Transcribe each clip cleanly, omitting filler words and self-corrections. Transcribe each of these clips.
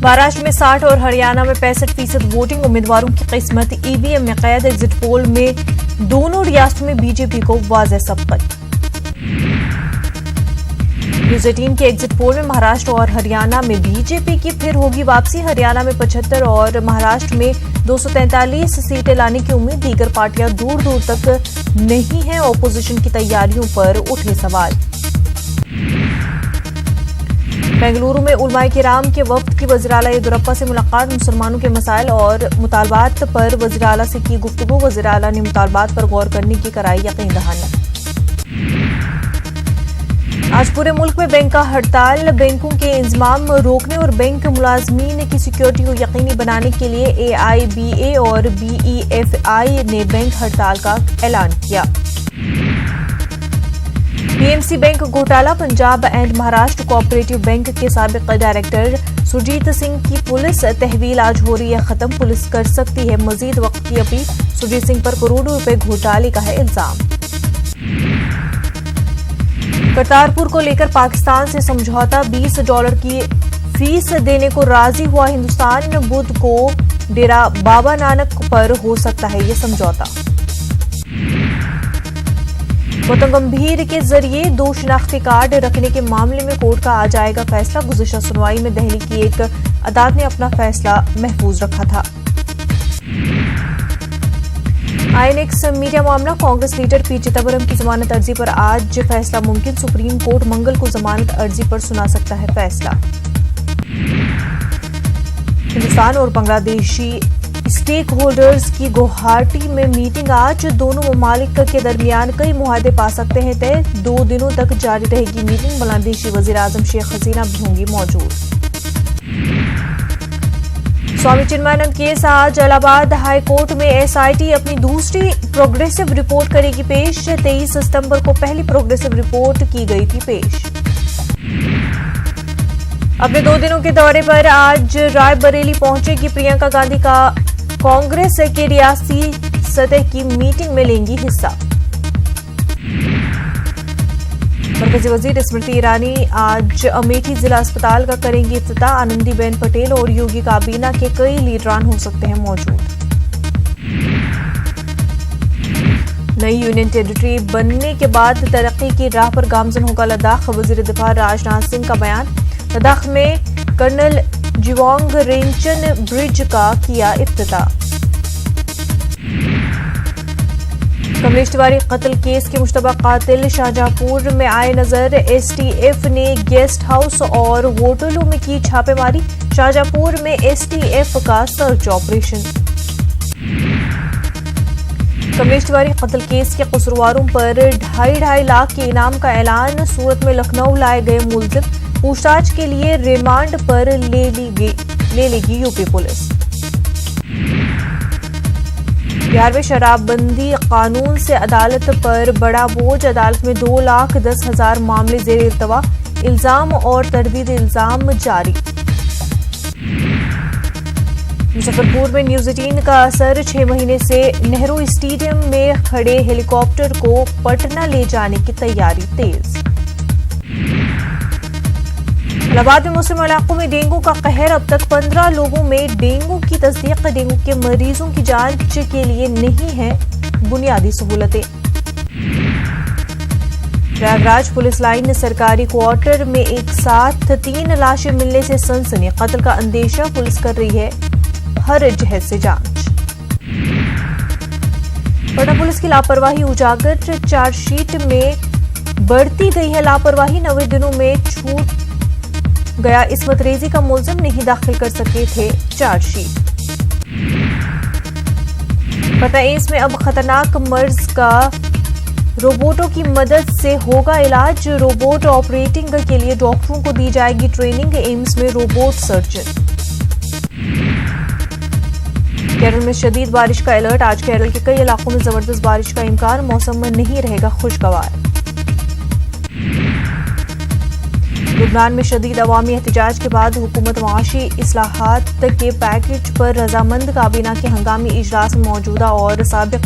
महाराष्ट्र में 60 और हरियाणा में 65% वोटिंग। उम्मीदवारों की किस्मत ईवीएम में कैद। एग्जिट पोल में दोनों रियासतों में बीजेपी को वाज़ेह सबकत। न्यूज़ 18 के एग्जिट पोल में महाराष्ट्र और हरियाणा में बीजेपी की फिर होगी वापसी। हरियाणा में 75 और महाराष्ट्र में 243 सीटें लाने की उम्मीद। दीगर पार्टियां दूर दूर तक नहीं है। ऑपोजिशन की तैयारियों पर उठे सवाल। बेंगलुरु में उलमाए किराम के वफ्द की वज़ीर आला येदियुरप्पा से मुलाकात। मुसलमानों के मसाइल और मुतालबात पर वज़ीर आला से की गुफ्तगू। वज़ीर आला ने मुतालबात पर गौर करने की कराई यकीन दहानी। आज पूरे मुल्क में बैंक का हड़ताल। बैंकों के इंतजाम रोकने और बैंक मुलाजमीन की सिक्योरिटी को यकीनी बनाने के लिए AIBA और BEFI ने बैंक हड़ताल का ऐलान किया। PMC बैंक घोटाला। Punjab and Maharashtra cooperative bank के साबिक डायरेक्टर सुरजीत सिंह की पुलिस तहवील आज हो रही है खत्म। पुलिस कर सकती है मजीद वक्त की अपील। सुरजीत सिंह पर करोड़ों रुपए घोटाले का है इल्जाम। करतारपुर को लेकर पाकिस्तान से समझौता। $20 की फीस देने को राजी हुआ हिंदुस्तान। बुध को डेरा बाबा नानक पर हो सकता है ये समझौता। गौतम गंभीर के जरिए 2 शिनाख्ती कार्ड रखने के मामले में कोर्ट का आ जाएगा फैसला। गुज़िश्ता सुनवाई में दिल्ली की एक अदालत ने अपना फैसला महफूज रखा था। INX मीडिया मामला। कांग्रेस लीडर पी चिदंबरम की जमानत अर्जी पर आज फैसला मुमकिन। सुप्रीम कोर्ट मंगल को जमानत अर्जी पर सुना सकता है फैसला। हिंदुस्तान और बांग्लादेशी स्टेक होल्डर्स की गुवाहाटी में मीटिंग आज। दोनों ममालिक के दरमियान कई मुआहदे पा सकते हैं तय। 2 दिनों तक जारी रहेगी मीटिंग। बांग्लादेशी वजीर आजम शेख हसीना भी होंगी मौजूद। स्वामी चिन्मयानंद केस आज इलाहाबाद हाई कोर्ट में SIT अपनी दूसरी प्रोग्रेसिव रिपोर्ट करेगी पेश। 23 सितंबर को पहली प्रोग्रेसिव रिपोर्ट की गई थी पेश। अपने 2 दिनों के दौरे पर आज रायबरेली पहुंचेगी प्रियंका गांधी। का कांग्रेस के रियासी सतह की मीटिंग में लेंगी हिस्सा। मरकजी वजीर स्मृति ईरानी आज अमेठी जिला अस्पताल का करेंगी इफ्तिताह। आनंदीबेन पटेल और योगी काबीना के कई लीडरान हो सकते हैं मौजूद। नई यूनियन टेरिटरी बनने के बाद तरक्की की राह पर गामजन होगा लद्दाख। वजीर दिफा राजनाथ सिंह का बयान। लद्दाख में कर्नल जिवांग रेंचन ब्रिज का किया इफ्तिताह। कमलेश तिवारी कत्ल केस के मुश्तबा कातिल शाहजहांपुर में आए नजर। STF ने गेस्ट हाउस और होटलों में की छापेमारी। शाहजहांपुर में STF का सर्च ऑपरेशन। कमलेश तिवारी कत्ल केस के कसूरवारों पर 2.5 लाख के इनाम का ऐलान। सूरत में लखनऊ लाए गए मुलजिम। पूछताछ के लिए रिमांड पर ले लेगी यूपी पुलिस। बिहार में शराबबंदी कानून से अदालत पर बड़ा बोझ। अदालत में 2,10,000 मामले जेर इल्तवा। इल्जाम और तरदीद इल्जाम जारी। मुजफ्फरपुर में न्यूज़ 18 का असर। 6 महीने से नेहरू स्टेडियम में खड़े हेलीकॉप्टर को पटना ले जाने की तैयारी तेज। इलाहाबाद में मुस्लिम इलाकों में डेंगू का कहर। अब तक 15 लोगों में डेंगू की तस्दीक। डेंगू के मरीजों की जांच के लिए नहीं है बुनियादी सहूलतें। प्रयागराज पुलिस लाइन सरकारी क्वार्टर में एक साथ 3 लाशें मिलने से सनसनी। कत्ल का अंदेशा। पुलिस कर रही है हर जहत से जांच। पटना पुलिस की लापरवाही उजागर। चार्जशीट में बढ़ती गई है लापरवाही। 90 दिनों में छूट गया इस्मत रेजी का मुल्जिम। नहीं दाखिल कर सके थे चार्जशीट। पता एम्स में अब खतरनाक मर्ज का रोबोटों की मदद से होगा इलाज। रोबोट ऑपरेटिंग के लिए डॉक्टरों को दी जाएगी ट्रेनिंग। एम्स में रोबोट सर्जन। केरल में शदीद बारिश का अलर्ट। आज केरल के कई इलाकों में जबरदस्त बारिश का इम्कान। मौसम में नहीं रहेगा खुशगवार। लुबनान में शदीद अवामी एहतजाज के बाद हुकूमत माशी इस्लाहात के पैकेज पर रजामंद। काबीना के हंगामी इजलास में मौजूदा और साबिक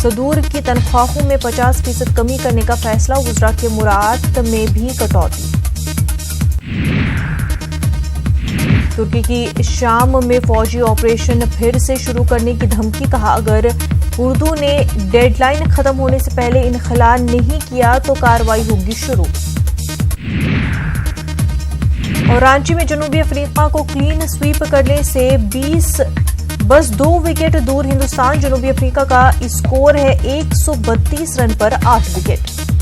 सदूर की तनख्वाहों में 50% कमी करने का फैसला। वुज़रा के मुराद में भी कटौती। तुर्की की शाम में फौजी ऑपरेशन फिर से शुरू करने की धमकी। कहा, अगर उर्दू ने डेडलाइन खत्म होने से पहले इनखला नहीं किया तो कार्रवाई होगी शुरू। और रांची में जनूबी अफ्रीका को क्लीन स्वीप करने से बस 2 विकेट दूर हिंदुस्तान। जनूबी अफ्रीका का स्कोर है 132 रन पर 8 विकेट।